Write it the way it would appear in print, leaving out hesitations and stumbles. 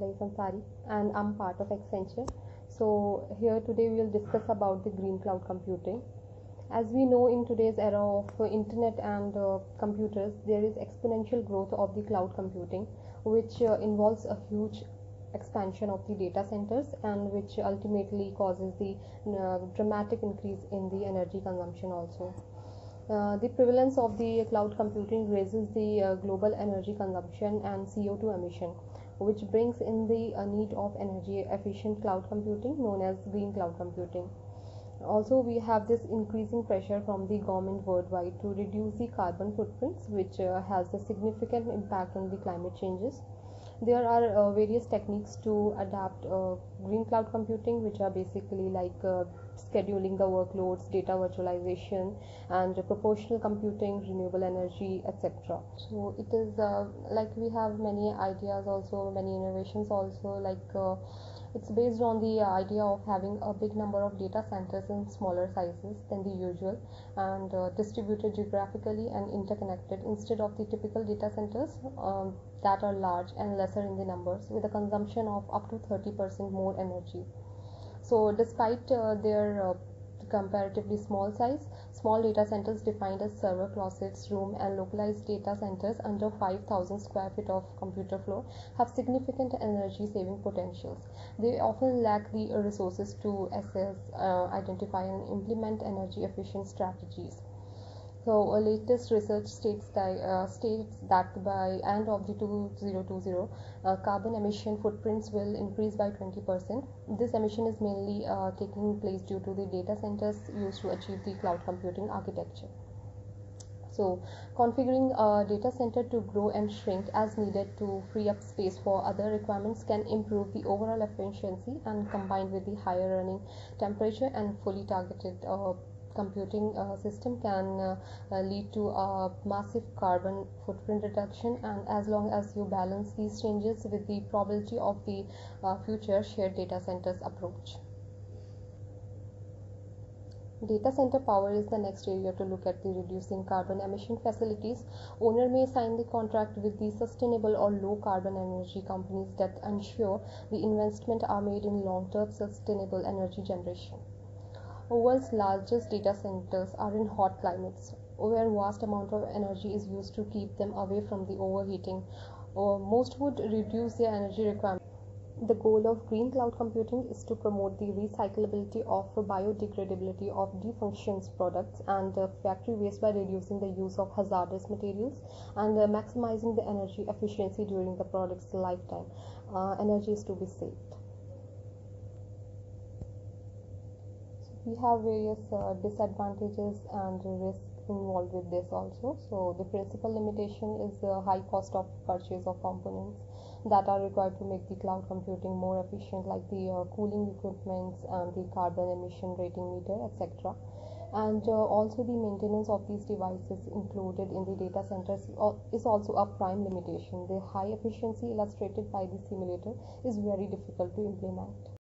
Rai Sansari and I'm part of Accenture. So here today we will discuss about the green cloud computing. As we know, in today's era of internet and computers, there is exponential growth of the cloud computing, which involves a huge expansion of the data centers and which ultimately causes the dramatic increase in the energy consumption also. The prevalence of the cloud computing raises the global energy consumption and CO2 emission, which brings in the need of energy efficient cloud computing known as green cloud computing. Also, we have this increasing pressure from the government worldwide to reduce the carbon footprints, which has a significant impact on the climate changes. There are various techniques to adapt green cloud computing, which are basically like scheduling the workloads, data virtualization, and proportional computing, renewable energy, etc. So it is like we have many ideas also, many innovations also, like it's based on the idea of having a big number of data centers in smaller sizes than the usual and distributed geographically and interconnected instead of the typical data centers that are large and lesser in the numbers with a consumption of up to 30% more energy. So despite their comparatively small size, small data centers defined as server closets, room and localized data centers under 5,000 square feet of computer floor have significant energy saving potentials. They often lack the resources to assess, identify and implement energy efficient strategies. So latest research states that by end of the 2020, carbon emission footprints will increase by 20%. This emission is mainly taking place due to the data centers used to achieve the cloud computing architecture. So configuring a data center to grow and shrink as needed to free up space for other requirements can improve the overall efficiency, and combined with the higher running temperature and fully targeted computing system can lead to a massive carbon footprint reduction. And as long as you balance these changes with the probability of the future shared data centers approach. Data center power is the next area to look at the reducing carbon emission facilities. Owner may sign the contract with the sustainable or low carbon energy companies that ensure the investment are made in long-term sustainable energy generation. World's largest data centers are in hot climates, where vast amount of energy is used to keep them away from the overheating. Most would reduce their energy requirements. The goal of green cloud computing is to promote the recyclability of biodegradability of defunctions products and factory waste by reducing the use of hazardous materials and maximizing the energy efficiency during the product's lifetime. Energy is to be saved. We have various disadvantages and risks involved with this also. So the principal limitation is the high cost of purchase of components that are required to make the cloud computing more efficient, like the cooling equipments and the carbon emission rating meter, etc. And also the maintenance of these devices included in the data centers is also a prime limitation. The high efficiency illustrated by the simulator is very difficult to implement.